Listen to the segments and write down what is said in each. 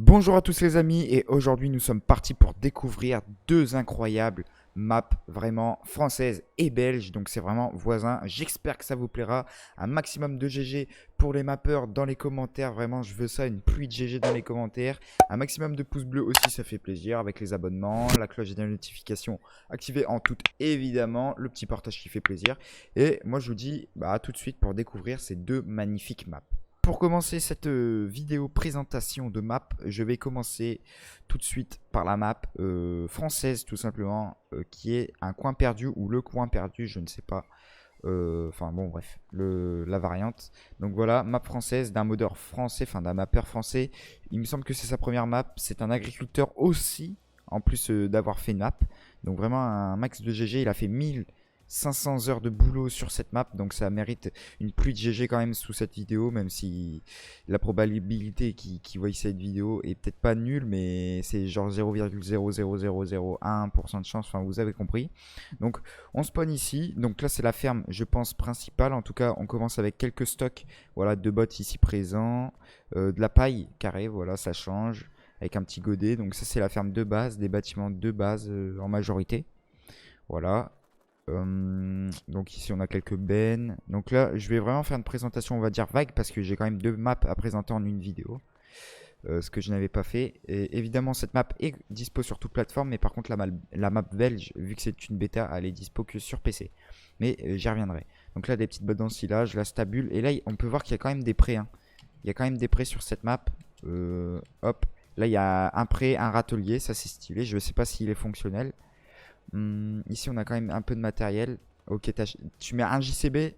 Bonjour à tous les amis et aujourd'hui nous sommes partis pour découvrir deux incroyables maps vraiment françaises et belges, donc c'est vraiment voisin. J'espère que ça vous plaira. Un maximum de GG pour les mappeurs dans les commentaires, vraiment je veux ça, une pluie de GG dans les commentaires. Un maximum de pouces bleus aussi, ça fait plaisir, avec les abonnements, la cloche des notifications activée en toute évidemment, le petit partage qui fait plaisir. Et moi je vous dis à tout de suite pour découvrir ces deux magnifiques maps. Pour commencer cette vidéo présentation de map, je vais commencer tout de suite par la map française tout simplement, qui est un coin perdu ou le coin perdu, je ne sais pas. Enfin bon bref, la variante. Donc voilà, map française d'un modeur français, enfin d'un mappeur français. Il me semble que c'est sa première map, c'est un agriculteur aussi, en plus d'avoir fait une map. Donc vraiment un max de GG, il a fait 1500 heures de boulot sur cette map, donc ça mérite une pluie de GG quand même sous cette vidéo, même si la probabilité qu'il voie cette vidéo est peut-être pas nulle, mais c'est genre 0,00001% de chance, enfin vous avez compris. Donc on spawn ici, donc là c'est la ferme je pense principale, en tout cas on commence avec quelques stocks, voilà, de bots ici présents, de la paille carrée, voilà ça change, avec un petit godet, donc ça c'est la ferme de base, des bâtiments de base en majorité, voilà. Donc ici on a quelques bennes. Donc là je vais vraiment faire une présentation on va dire vague parce que j'ai quand même deux maps à présenter en une vidéo, ce que je n'avais pas fait. Et évidemment cette map est dispo sur toute plateforme, mais par contre la map belge, vu que c'est une bêta, elle est dispo que sur PC, mais j'y reviendrai. Donc là des petites bottes d'ensilage, la stabule, et là on peut voir qu'il y a quand même des prés, hein. Il y a quand même des prés sur cette map. Hop, là il y a un pré, un râtelier, ça c'est stylé, je ne sais pas s'il est fonctionnel. Ici on a quand même un peu de matériel. Ok, tu mets un JCB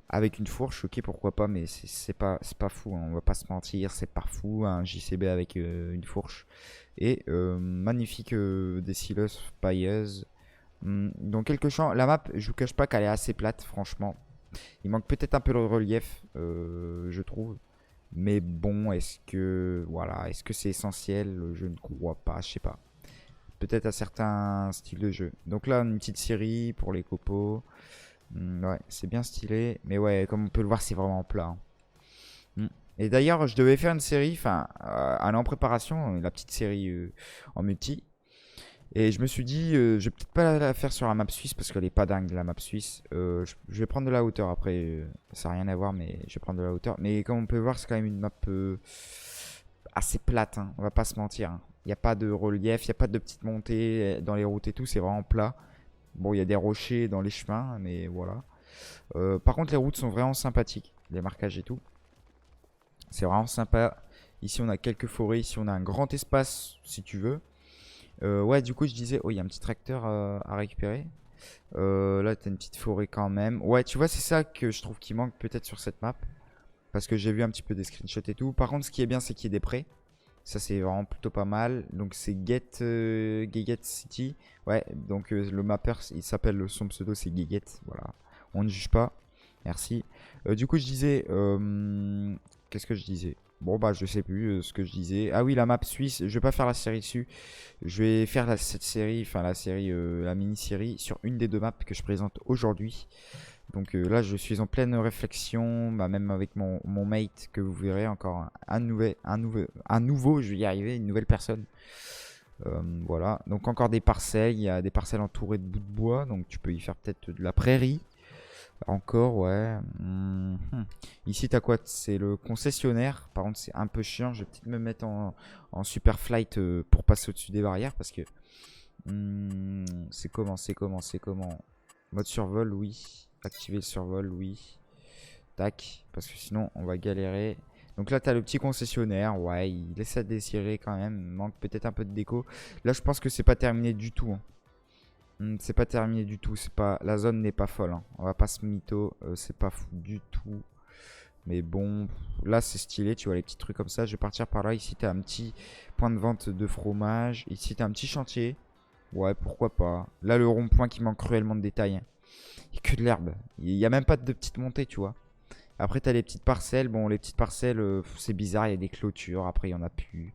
avec une fourche, ok, pourquoi pas, mais c'est pas fou, hein, on va pas se mentir, c'est pas fou un JCB avec une fourche. Et magnifique des silos pailleuses. Donc quelques champs, la map je vous cache pas qu'elle est assez plate franchement. Il manque peut-être un peu de relief, je trouve. Mais bon, est-ce que voilà, est-ce que c'est essentiel? Je ne crois pas, je sais pas. Peut-être à certains styles de jeu. Donc là, une petite série pour les copeaux. Ouais, c'est bien stylé. Mais ouais, comme on peut le voir, c'est vraiment plat, hein. Et d'ailleurs, je devais faire une série, enfin, elle est en préparation, la petite série en multi. Et je me suis dit, je vais peut-être pas la faire sur la map suisse parce qu'elle est pas dingue, la map suisse. Je vais prendre de la hauteur après. Ça n'a rien à voir, mais je vais prendre de la hauteur. Mais comme on peut voir, c'est quand même une map assez plate, hein, on va pas se mentir, hein. Il n'y a pas de relief, il n'y a pas de petites montées dans les routes et tout, c'est vraiment plat. Bon, il y a des rochers dans les chemins, mais voilà. Par contre, les routes sont vraiment sympathiques, les marquages et tout. C'est vraiment sympa. Ici, on a quelques forêts, ici, on a un grand espace, si tu veux. Ouais, du coup, je disais, oh, il y a un petit tracteur à récupérer. Là, t'as une petite forêt quand même. Ouais, tu vois, c'est ça que je trouve qui manque peut-être sur cette map. Parce que j'ai vu un petit peu des screenshots et tout. Par contre, ce qui est bien, c'est qu'il y ait des prés. Ça c'est vraiment plutôt pas mal. Donc c'est Get City. Ouais, donc le mapper il s'appelle, son pseudo c'est Geget. Voilà, on ne juge pas. Merci. Du coup je disais, qu'est-ce que je disais? Bon bah je sais plus ce que je disais. Ah oui, la map suisse, je vais pas faire la série dessus. Je vais faire cette série, enfin la série, la mini-série sur une des deux maps que je présente aujourd'hui. Donc là je suis en pleine réflexion, bah, même avec mon mate que vous verrez encore un nouveau, je vais y arriver, une nouvelle personne. Voilà, donc encore des parcelles, il y a des parcelles entourées de bouts de bois, donc tu peux y faire peut-être de la prairie. Encore, ouais. Ici t'as quoi? C'est le concessionnaire, par contre c'est un peu chiant, je vais peut-être me mettre en super flight pour passer au-dessus des barrières parce que... c'est comment? Mode survol, oui. Activer le survol, oui. Tac, parce que sinon on va galérer. Donc là t'as le petit concessionnaire, ouais, il laisse à désirer quand même, manque peut-être un peu de déco. Là je pense que c'est pas terminé du tout, hein. C'est pas terminé du tout, c'est pas, la zone n'est pas folle, hein. On va pas se mytho, c'est pas fou du tout. Mais bon, là c'est stylé, tu vois les petits trucs comme ça. Je vais partir par là, ici t'as un petit point de vente de fromage. Ici t'as un petit chantier. Ouais, pourquoi pas. Là le rond-point qui manque cruellement de détails, hein. Il y a que de l'herbe. Il n'y a même pas de petites montées, tu vois. Après, tu as les petites parcelles. Bon, les petites parcelles, c'est bizarre. Il y a des clôtures. Après, il n'y en a plus.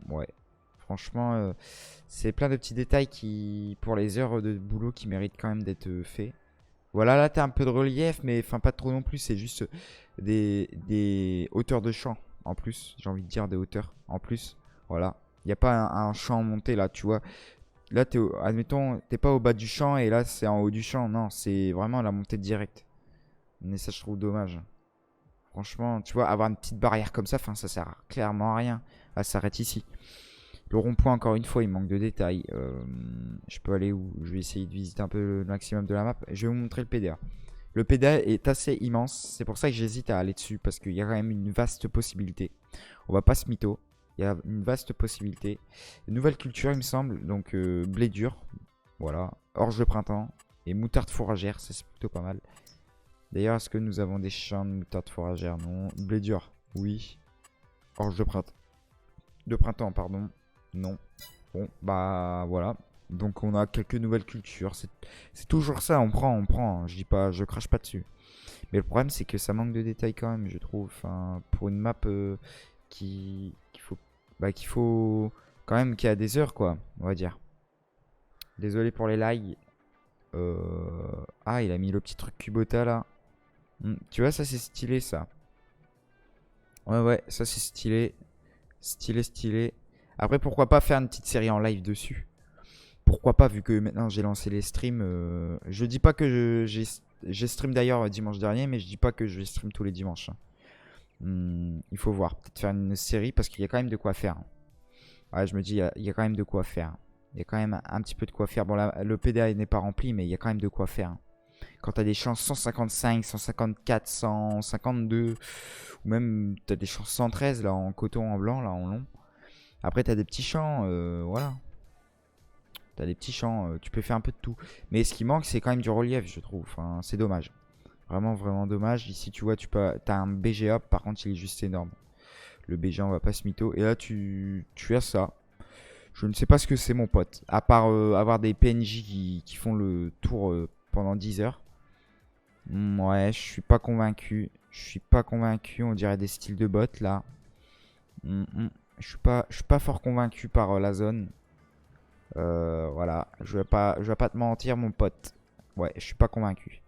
Ouais. Franchement, c'est plein de petits détails qui, pour les heures de boulot, qui méritent quand même d'être faits. Voilà, là, tu as un peu de relief, mais enfin, pas trop non plus. C'est juste des hauteurs de champ. en plus, j'ai envie de dire des hauteurs en plus. Voilà. Il n'y a pas un champ monté là, tu vois. Là, admettons, t'es pas au bas du champ et là, c'est en haut du champ. Non, c'est vraiment la montée directe. Mais ça, je trouve dommage. Franchement, tu vois, avoir une petite barrière comme ça, enfin, ça sert clairement à rien. Elle s'arrête ici. Le rond-point, encore une fois, il manque de détails. Je peux aller où? Je vais essayer de visiter un peu le maximum de la map. Je vais vous montrer le PDA. Le PDA est assez immense. C'est pour ça que j'hésite à aller dessus. Parce qu'il y a quand même une vaste possibilité. On va pas se mytho. Il y a une vaste possibilité. Une nouvelle culture, il me semble. Donc, blé dur. Voilà. Orge de printemps. Et moutarde fourragère. Ça, c'est plutôt pas mal. D'ailleurs, est-ce que nous avons des champs de moutarde fourragère? Non. Blé dur? Oui. Orge de printemps. De printemps, pardon. Non. Bon, bah voilà. Donc on a quelques nouvelles cultures. C'est toujours ça, on prend, on prend. Je dis pas, je crache pas dessus. Mais le problème c'est que ça manque de détails quand même, je trouve. Enfin, pour une map qu'il faut, qu'il faut quand même qu'il y a des heures quoi, on va dire. Désolé pour les lags. Ah, il a mis le petit truc Kubota là. Tu vois, ça c'est stylé ça. Ouais, ça c'est stylé. Stylé, stylé. Après, pourquoi pas faire une petite série en live dessus? Pourquoi pas, vu que maintenant j'ai lancé les streams. Je dis pas que j'ai stream d'ailleurs dimanche dernier, mais je dis pas que je vais stream tous les dimanches, hein. Il faut voir. Peut-être faire une série parce qu'il y a quand même de quoi faire. Ouais, je me dis, il y a quand même de quoi faire. Il y a quand même un petit peu de quoi faire. Bon, là, le PDA n'est pas rempli, mais il y a quand même de quoi faire. Quand t'as des chances 155, 154, 152, ou même t'as des chances 113 là en coton, en blanc, là en long. Après, t'as des petits champs, voilà. T'as des petits champs, tu peux faire un peu de tout. Mais ce qui manque, c'est quand même du relief, je trouve. Enfin, c'est dommage. Vraiment, vraiment dommage. Ici, tu vois, t'as un BGA, par contre, il est juste énorme. Le BGA, on va pas se mytho. Et là, tu as ça. Je ne sais pas ce que c'est, mon pote. À part avoir des PNJ qui font le tour pendant 10 heures. Ouais, je suis pas convaincu. Je suis pas convaincu. On dirait des styles de bots, là. Je suis pas fort convaincu par la zone. Voilà, je vais pas te mentir, mon pote. Ouais, je suis pas convaincu.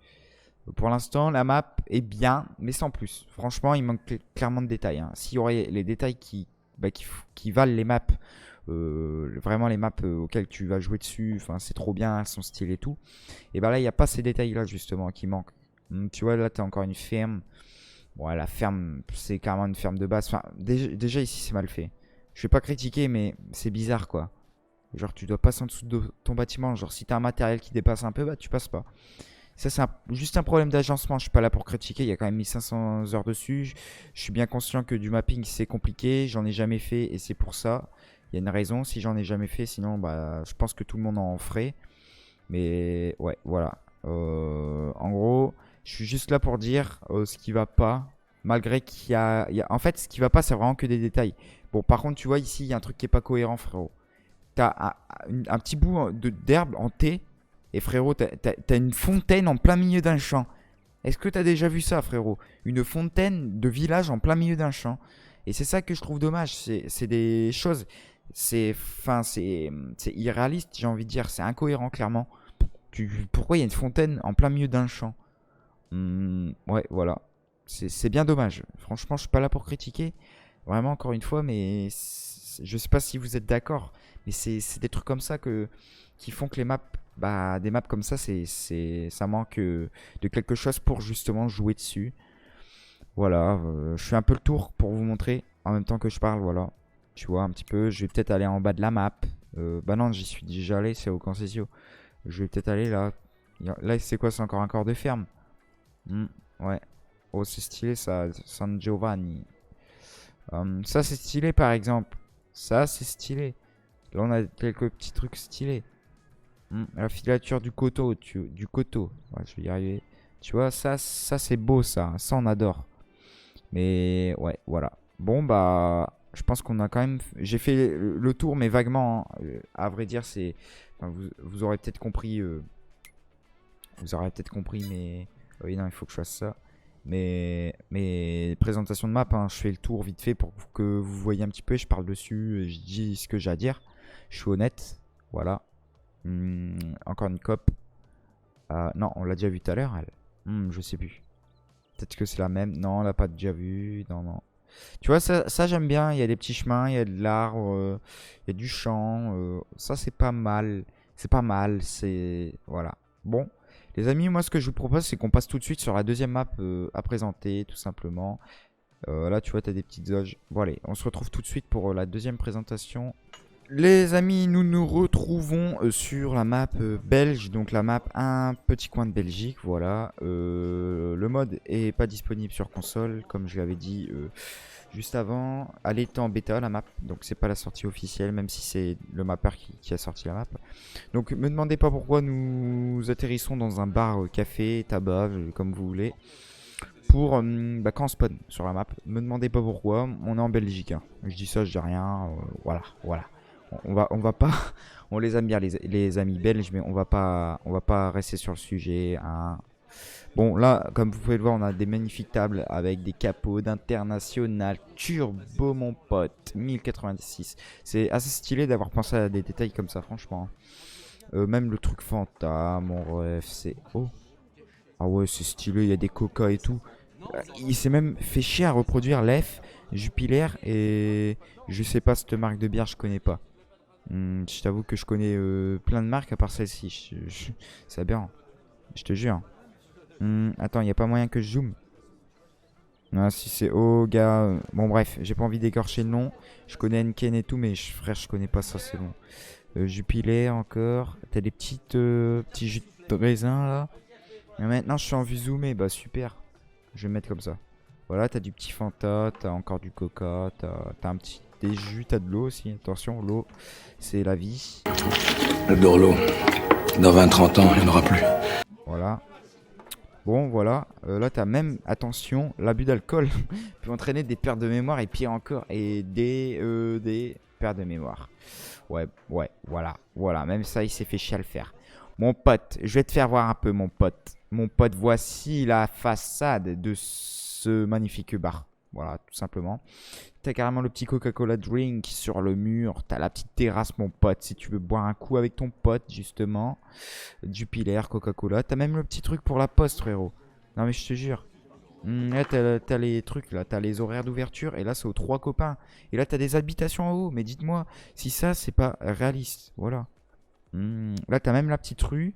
Pour l'instant, la map est bien, mais sans plus. Franchement, il manque clairement de détails, hein. S'il y aurait les détails qui valent les maps, vraiment les maps auxquelles tu vas jouer dessus, enfin, c'est trop bien, son style et tout. Et bah là, il n'y a pas ces détails-là, justement, qui manquent. Tu vois, là, t'as encore une ferme. Bon, la ferme, c'est carrément une ferme de base. Enfin, déjà ici, c'est mal fait. Je vais pas critiquer, mais c'est bizarre, quoi. Genre, tu dois passer en dessous de ton bâtiment. Genre, si t'as un matériel qui dépasse un peu, bah tu passes pas. Ça, c'est juste un problème d'agencement. Je suis pas là pour critiquer. Il y a quand même 1500 heures dessus. Je suis bien conscient que du mapping, c'est compliqué. J'en ai jamais fait et c'est pour ça. Il y a une raison. Si j'en ai jamais fait, sinon, bah, je pense que tout le monde en ferait. Mais ouais, voilà. En gros, je suis juste là pour dire ce qui va pas. Malgré en fait, ce qui va pas, c'est vraiment que des détails. Bon, par contre, tu vois, ici, il y a un truc qui est pas cohérent, frérot. T'as un petit bout d'herbe en T. Et frérot, t'as une fontaine en plein milieu d'un champ. Est-ce que t'as déjà vu ça, frérot? Une fontaine de village en plein milieu d'un champ. Et c'est ça que je trouve dommage. C'est des choses. C'est irréaliste, j'ai envie de dire. C'est incohérent, clairement. Pourquoi il y a une fontaine en plein milieu d'un champ? Ouais, voilà. C'est bien dommage. Franchement, je suis pas là pour critiquer. Vraiment, encore une fois, mais je sais pas si vous êtes d'accord. Mais c'est des trucs comme ça qui font que les maps, bah, des maps comme ça, ça manque de quelque chose pour justement jouer dessus. Voilà, je fais un peu le tour pour vous montrer en même temps que je parle, voilà. Tu vois, un petit peu, je vais peut-être aller en bas de la map. Bah non, j'y suis déjà allé, c'est au Cancesio. Je vais peut-être aller là. Là, c'est quoi? C'est encore un corps de ferme. Ouais. Oh, c'est stylé ça, San Giovanni. Ça, c'est stylé par exemple. Ça, c'est stylé. Là, on a quelques petits trucs stylés. La filature du coteau. Du coteau. Ouais, je vais y arriver. Tu vois, ça c'est beau ça. Ça, on adore. Mais ouais, voilà. Bon, bah, je pense qu'on a quand même. J'ai fait le tour, mais vaguement, hein. À vrai dire, c'est. Enfin, vous aurez peut-être compris. Vous aurez peut-être compris, mais. Oui, non, il faut que je fasse ça. Mais présentation de map, hein, je fais le tour vite fait pour que vous voyez un petit peu. Je parle dessus, je dis ce que j'ai à dire. Je suis honnête. Voilà. Encore une cop. Non, on l'a déjà vu tout à l'heure, elle. Je sais plus. Peut-être que c'est la même. Non, on l'a pas déjà vu. Non, non. Tu vois, ça j'aime bien. Il y a des petits chemins, il y a de l'arbre, il y a du champ. Ça, c'est pas mal. C'est pas mal. C'est. Voilà. Bon. Les amis, moi, ce que je vous propose, c'est qu'on passe tout de suite sur la deuxième map à présenter, tout simplement. Là, tu vois, tu as des petites zones. Bon, allez, on se retrouve tout de suite pour la deuxième présentation. Les amis, nous nous retrouvons sur la map belge, donc la map un petit coin de Belgique, voilà. Le mode est pas disponible sur console, comme je l'avais dit juste avant. Elle était en bêta la map, donc c'est pas la sortie officielle, même si c'est le mapper qui a sorti la map. Donc me demandez pas pourquoi nous atterrissons dans un bar, café, tabac, comme vous voulez. Pour quand on spawn sur la map, me demandez pas pourquoi, on est en Belgique, hein. Je dis ça, je dis rien, voilà. On va pas, on les aime bien les amis belges, mais on va pas rester sur le sujet, hein. Bon, là, comme vous pouvez le voir, on a des magnifiques tables avec des capots d'international turbo, mon pote, 1096. C'est assez stylé d'avoir pensé à des détails comme ça, franchement. Même le truc Fanta, mon ref, c'est... Oh, ah ouais, c'est stylé, il y a des coca et tout. Il s'est même fait chier à reproduire l'F, Jupiler et... Je sais pas, cette marque de bière, je connais pas. Je t'avoue que je connais plein de marques à part celle-ci. C'est aberrant. Je te jure. Attends, il n'y a pas moyen que je zoome. Ah, si c'est oh, gars. Bon, bref, j'ai pas envie d'écorcher le nom. Je connais Henken et tout, mais frère, je connais pas ça, c'est bon. Jupiler encore. T'as des petits jus de raisin là. Et maintenant, je suis en vue zoomée. Bah, super. Je vais me mettre comme ça. Voilà, t'as du petit Fanta, t'as encore du Coca, t'as un petit des jus, t'as de l'eau aussi. Attention, l'eau, c'est la vie. J'adore l'eau. Dans 20-30 ans, il n'y en aura plus. Voilà. Bon, voilà. Là, t'as même, attention, l'abus d'alcool peut entraîner des pertes de mémoire et pire encore, et des pertes de mémoire. Ouais, voilà. Même ça, il s'est fait chier à le faire. Mon pote, je vais te faire voir un peu, mon pote. Mon pote, voici la façade de ce magnifique bar. Voilà, tout simplement. T'as carrément le petit Coca-Cola drink sur le mur. T'as la petite terrasse, mon pote, si tu veux boire un coup avec ton pote, justement. Jupiler, Coca-Cola. T'as même le petit truc pour la poste, frérot. Non, mais je te jure. Là, t'as les trucs, là. T'as les horaires d'ouverture. Et là, c'est aux 3 copains. Et là, t'as des habitations en haut. Mais dites-moi si ça, c'est pas réaliste. Voilà. Là, t'as même la petite rue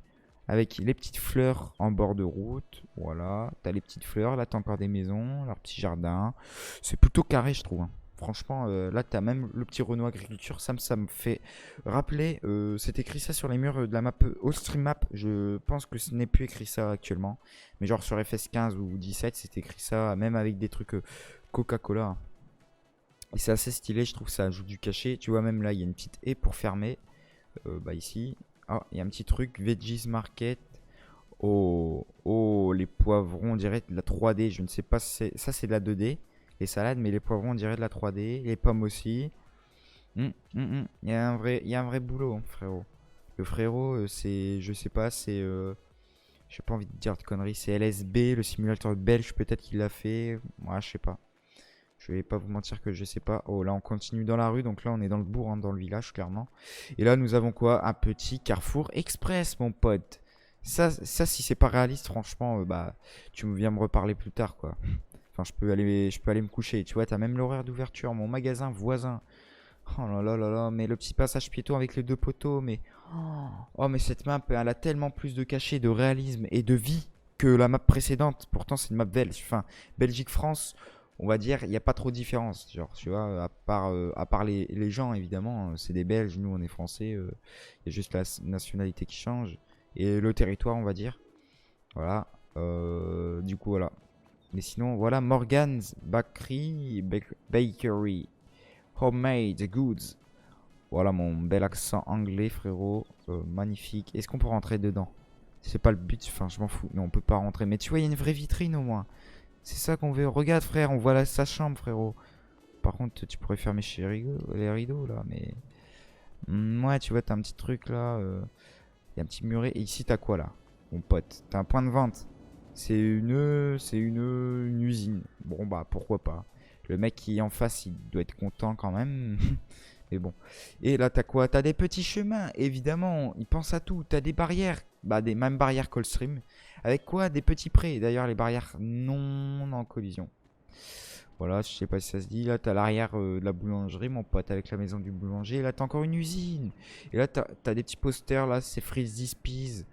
avec les petites fleurs en bord de route. Voilà, t'as les petites fleurs. Là, t'as encore des maisons, leur petit jardin. C'est plutôt carré, je trouve, hein. Franchement, là, t'as même le petit Renault Agriculture. Ça me fait rappeler. C'est écrit ça sur les murs de la map Allstream Map. Je pense que ce n'est plus écrit ça actuellement. Mais genre sur FS15 ou 17, c'est écrit ça, même avec des trucs Coca-Cola, hein. Et c'est assez stylé, je trouve que ça ajoute du cachet. Tu vois, même là, il y a une petite haie pour fermer. Bah ici. Ah, il y a un petit truc. Veggies Market. Oh, les poivrons, on dirait de la 3D. Je ne sais pas si ça, c'est de la 2D. Les salades, mais les poivrons, on dirait de la 3D. Les pommes aussi. Il y a un vrai boulot, hein, frérot. Le frérot, c'est, je sais pas, c'est, j'ai pas envie de dire de conneries. C'est LSB, le simulateur belge, peut-être qu'il l'a fait. Moi, je sais pas. Je vais pas vous mentir que je sais pas. Oh, là, on continue dans la rue. Donc là, on est dans le bourg, hein, dans le village, clairement. Et là, nous avons quoi? Un petit Carrefour Express, mon pote. Si c'est pas réaliste, franchement, bah, tu viens me reparler plus tard, quoi. Enfin, je peux aller me coucher. Tu vois, t'as même l'horaire d'ouverture. Mon magasin voisin. Oh là, mais le petit passage piéton avec les deux poteaux. Mais, oh, mais cette map, elle a tellement plus de cachet, de réalisme et de vie que la map précédente. Pourtant, c'est une map belge. Enfin, Belgique-France, on va dire, il n'y a pas trop de différence. Genre, tu vois, à part les gens, évidemment, c'est des Belges, nous on est Français. Il y a juste la nationalité qui change. Et le territoire, on va dire. Voilà. Du coup, voilà. Mais sinon, voilà, Morgan's Bakery. Homemade Goods. Voilà mon bel accent anglais, frérot. Magnifique. Est-ce qu'on peut rentrer dedans? C'est pas le but, enfin, je m'en fous. Non, on peut pas rentrer. Mais tu vois, il y a une vraie vitrine au moins. C'est ça qu'on veut. Regarde, frère, on voit là sa chambre, frérot. Par contre, tu pourrais fermer les rideaux, là, mais... ouais, tu vois, t'as un petit truc, là. Il y a un petit muret. Et ici, t'as quoi, là, mon pote? T'as un point de vente. C'est une usine. Bon, bah, pourquoi pas. Le mec qui est en face, il doit être content quand même. Mais bon. Et là, t'as quoi? T'as des petits chemins, évidemment. Il pense à tout. T'as des barrières. Bah, des mêmes barrières Coldstream. Avec quoi? Des petits prés. D'ailleurs, les barrières non en collision. Voilà, je sais pas si ça se dit. Là, t'as l'arrière de la boulangerie, mon pote, avec la maison du boulanger. Et là, t'as encore une usine. Et là, t'as des petits posters, là, c'est Freeze This Peas.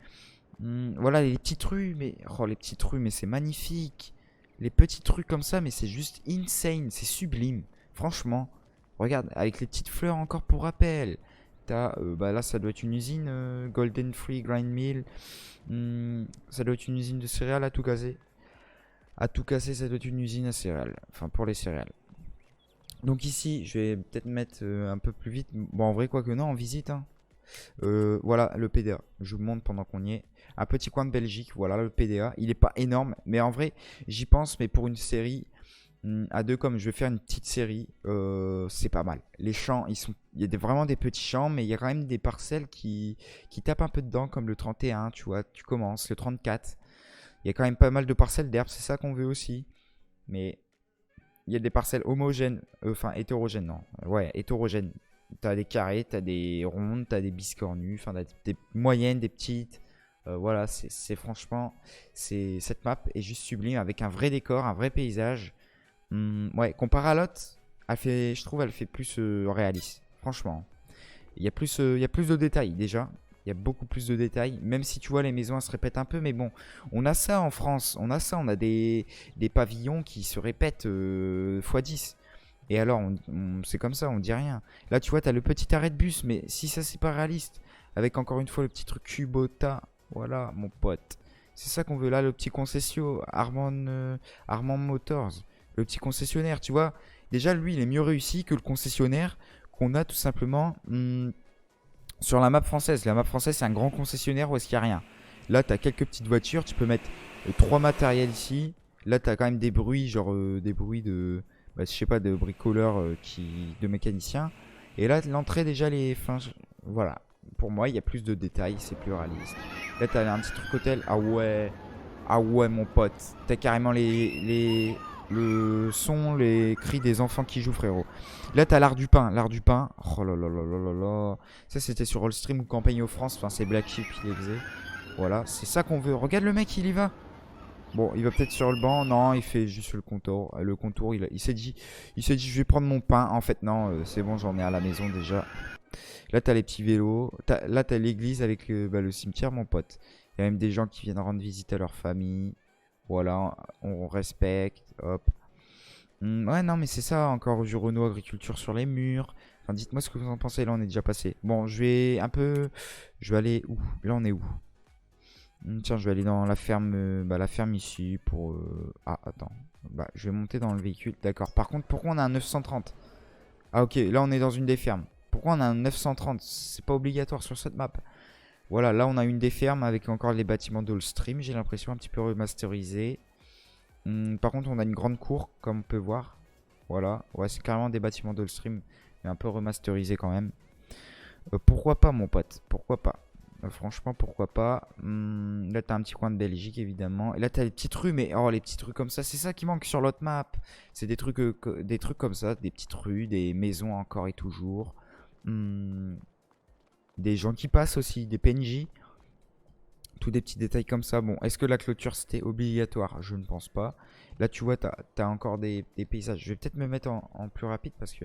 Voilà, les petites rues, mais... Oh, les petites rues, mais c'est magnifique. Les petites rues comme ça, mais c'est juste insane. C'est sublime. Franchement. Regarde, avec les petites fleurs encore pour rappel. T'as... bah là, ça doit être une usine Golden Free Grind Mill. Ça doit être une usine de céréales à tout casser. À tout casser, ça doit être une usine à céréales. Enfin, pour les céréales. Donc ici, je vais peut-être mettre un peu plus vite. Bon, en vrai, quoi que non, en visite. Hein. Voilà, le PDA. Je vous montre pendant qu'on y est. Un petit coin de Belgique. Voilà, le PDA. Il est pas énorme. Mais en vrai, j'y pense. Mais pour une série à deux, comme je vais faire une petite série, c'est pas mal. Les champs, il y a vraiment des petits champs. Mais il y a quand même des parcelles qui tapent un peu dedans. Comme le 31, tu vois. Tu commences. Le 34. Il y a quand même pas mal de parcelles d'herbe, c'est ça qu'on veut aussi. Mais il y a des parcelles homogènes, enfin hétérogènes, non. Ouais, hétérogènes. T'as des carrés, t'as des rondes, t'as des biscornues, enfin des moyennes, des petites. Voilà, c'est franchement, cette map est juste sublime avec un vrai décor, un vrai paysage. Ouais, comparé à l'autre, je trouve elle fait plus réaliste. Franchement, il y a plus de détails déjà. Il y a beaucoup plus de détails. Même si tu vois, les maisons elles se répètent un peu. Mais bon, on a ça en France. On a ça. On a des pavillons qui se répètent x 10. Et alors, c'est comme ça, on dit rien. Là, tu vois, t'as le petit arrêt de bus. Mais si ça, c'est pas réaliste. Avec encore une fois le petit truc Kubota. Voilà, mon pote. C'est ça qu'on veut là, le petit concession. Armand Motors. Le petit concessionnaire, tu vois. Déjà, lui, il est mieux réussi que le concessionnaire qu'on a tout simplement. Sur la map française. La map française, c'est un grand concessionnaire où est-ce qu'il n'y a rien. Là, tu as quelques petites voitures. Tu peux mettre 3 matériels ici. Là, tu as quand même des bruits, genre des bruits de, bah, je sais pas, de bricoleurs, de mécaniciens. Et là, l'entrée, déjà, voilà. Pour moi, il y a plus de détails. C'est plus réaliste. Là, tu as un petit truc hôtel. Ah ouais. Ah ouais, mon pote. Tu as carrément le son, les cris des enfants qui jouent, frérot. Là, t'as l'art du pain. L'art du pain. Oh là là là là là là. Ça, c'était sur Allstream ou Campagne aux France. Enfin, c'est Black Sheep qui les faisait. Voilà, c'est ça qu'on veut. Regarde le mec, il y va. Bon, il va peut-être sur le banc. Non, il fait juste le contour. Le contour, il s'est dit, je vais prendre mon pain. En fait, non, c'est bon, j'en ai à la maison déjà. Là, t'as les petits vélos. Là, t'as l'église avec le cimetière, mon pote. Il y a même des gens qui viennent rendre visite à leur famille. Voilà, on respecte. Hop. Ouais, non, mais c'est ça. Encore du Renault Agriculture sur les murs. Enfin, dites-moi ce que vous en pensez. Là, on est déjà passé. Bon, je vais un peu. Je vais aller où? Là, on est où? Tiens, je vais aller dans la ferme. La ferme ici pour. Ah, attends. Bah, je vais monter dans le véhicule. D'accord. Par contre, pourquoi on a un 930? Ah, ok. Là, on est dans une des fermes. Pourquoi on a un 930? C'est pas obligatoire sur cette map. Voilà, là, on a une des fermes avec encore les bâtiments d'Allstream. J'ai l'impression un petit peu remasterisé. Par contre, on a une grande cour, comme on peut voir. Voilà. Ouais, c'est carrément des bâtiments d'Allstream, mais un peu remasterisé quand même. Pourquoi pas, mon pote? Pourquoi pas? Franchement, pourquoi pas? Là, t'as un petit coin de Belgique, évidemment. Et là, t'as les petites rues, mais oh, les petites rues comme ça, c'est ça qui manque sur l'autre map. C'est des trucs comme ça, des petites rues, des maisons encore et toujours. Des gens qui passent aussi, des PNJ. Tous des petits détails comme ça. Bon, est-ce que la clôture c'était obligatoire? Je ne pense pas. Là, tu vois, t'as encore des paysages. Je vais peut-être me mettre en plus rapide parce que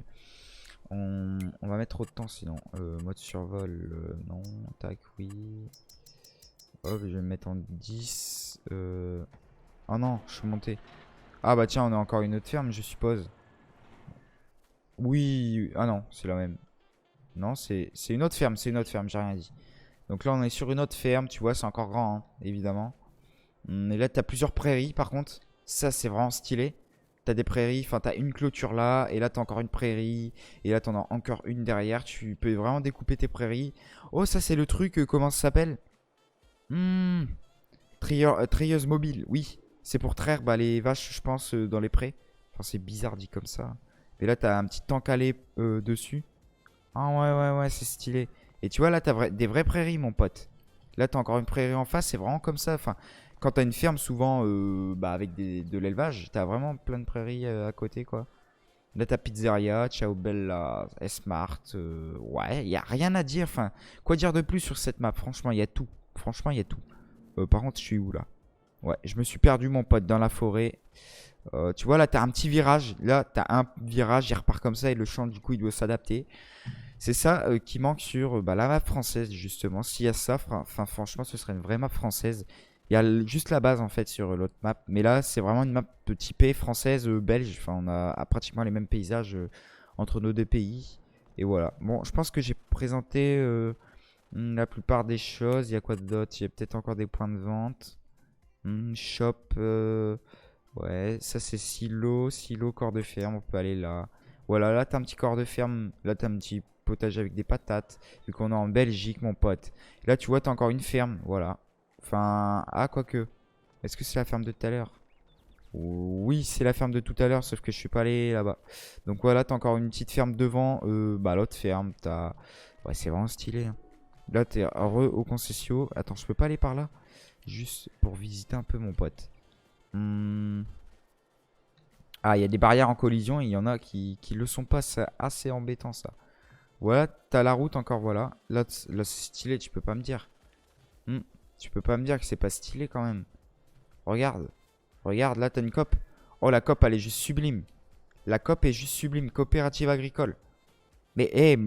on va mettre trop de temps sinon. Mode survol, non. Tac, oui. Hop, je vais me mettre en 10. Oh non, je suis monté. Ah bah tiens, on a encore une autre ferme, je suppose. Oui, ah non, c'est la même. Non, c'est une autre ferme, j'ai rien dit. Donc là, on est sur une autre ferme, tu vois, c'est encore grand, hein, évidemment. Et là, t'as plusieurs prairies, par contre. Ça, c'est vraiment stylé. T'as des prairies, enfin, t'as une clôture là, et là, t'as encore une prairie. Et là, t'en as encore une derrière. Tu peux vraiment découper tes prairies. Oh, ça, c'est le truc, comment ça s'appelle? Treilleuse mobile, oui. C'est pour traire les vaches, je pense, dans les prés. Enfin, c'est bizarre dit comme ça. Et là, t'as un petit tank à lait dessus. Ah ouais, ouais, ouais, c'est stylé. Et tu vois, là, t'as des vraies prairies, mon pote. Là, t'as encore une prairie en face, c'est vraiment comme ça. Enfin, quand t'as une ferme, souvent, avec de l'élevage, t'as vraiment plein de prairies à côté, quoi. Là, t'as Pizzeria, Ciao Bella, S-Mart. Ouais, y a rien à dire. Enfin, quoi dire de plus sur cette map? Franchement, il y a tout. Franchement, il y a tout. Par contre, je suis où, là? Ouais, je me suis perdu, mon pote, dans la forêt. Tu vois, là, t'as un petit virage. Là, t'as un virage, il repart comme ça et le champ, du coup, il doit s'adapter. C'est ça qui manque sur bah, la map française, justement. S'il y a ça, enfin, franchement, ce serait une vraie map française. Il y a juste la base, en fait, sur l'autre map. Mais là, c'est vraiment une map typée française, belge. Enfin, on a pratiquement les mêmes paysages entre nos deux pays. Et voilà. Bon, je pense que j'ai présenté la plupart des choses. Il y a quoi d'autre? Il y a peut-être encore des points de vente. Shop. Ouais, ça c'est silo. Silo, corps de ferme. On peut aller là. Voilà, là t'as un petit corps de ferme. Là t'as un petit potager avec des patates. Vu qu'on est en Belgique, mon pote. Là, tu vois, t'as encore une ferme. Voilà. Enfin, ah, quoique. Est-ce que c'est la ferme de tout à l'heure? Oui, c'est la ferme de tout à l'heure, sauf que je suis pas allé là-bas. Donc voilà, t'as encore une petite ferme devant. Bah, l'autre ferme, t'as. Ouais, c'est vraiment stylé, hein. Là, t'es heureux au concession. Attends, je peux pas aller par là? Juste pour visiter un peu, mon pote. Hmm. Ah, il y a des barrières en collision et il y en a qui le sont pas. C'est assez embêtant, ça. Voilà, t'as la route encore, voilà. Là c'est stylé, tu peux pas me dire. Hmm. Tu peux pas me dire que c'est pas stylé quand même. Regarde. Regarde, là t'as une COP. Oh, la COP, elle est juste sublime. La COP est juste sublime. Coopérative agricole. Mais, hé,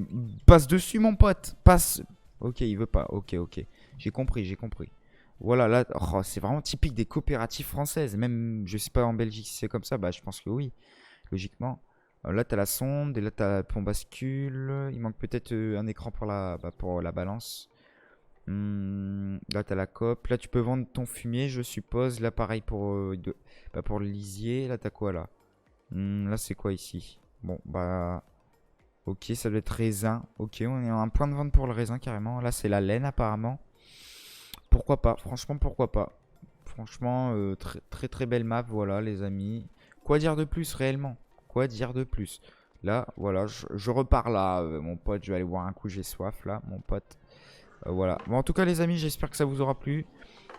passe dessus, mon pote. Passe. Ok, il veut pas. Ok, ok. J'ai compris, j'ai compris. Voilà, là, oh, c'est vraiment typique des coopératives françaises. Même, je sais pas en Belgique si c'est comme ça. Bah, je pense que oui, logiquement. Là, t'as la sonde et là, t'as le pont bascule. Il manque peut-être un écran pour la balance. Là, t'as la cope. Là, tu peux vendre ton fumier, je suppose. Là, pareil pour le lisier. Là, t'as quoi là? Là, c'est quoi ici? Bon, bah. Ok, ça doit être raisin. Ok, on est à un point de vente pour le raisin carrément. Là, c'est la laine apparemment. Pourquoi pas? Franchement, pourquoi pas? Franchement, très très très belle map. Voilà, les amis. Quoi dire de plus réellement? Quoi dire de plus? Là, voilà, je repars là, mon pote. Je vais aller boire un coup, j'ai soif là, mon pote. Voilà. Bon, en tout cas, les amis, j'espère que ça vous aura plu.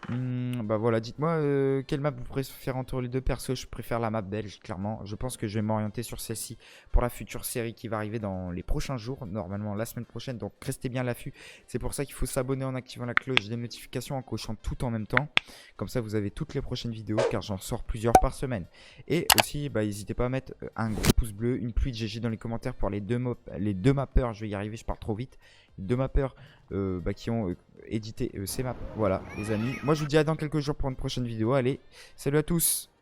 Bah voilà, dites-moi quelle map vous préférez entre les deux persos. Je préfère la map belge, clairement. Je pense que je vais m'orienter sur celle-ci pour la future série qui va arriver dans les prochains jours, normalement la semaine prochaine. Donc restez bien à l'affût. C'est pour ça qu'il faut s'abonner en activant la cloche des notifications, en cochant tout en même temps. Comme ça, vous avez toutes les prochaines vidéos, car j'en sors plusieurs par semaine. Et aussi, bah, n'hésitez pas à mettre un gros pouce bleu, une pluie de GG dans les commentaires pour les deux mappeurs. Je vais y arriver, je parle trop vite. Deux mappeurs qui ont édité ces maps. Voilà, les amis. Moi, je vous dis à dans quelques jours pour une prochaine vidéo. Allez, salut à tous!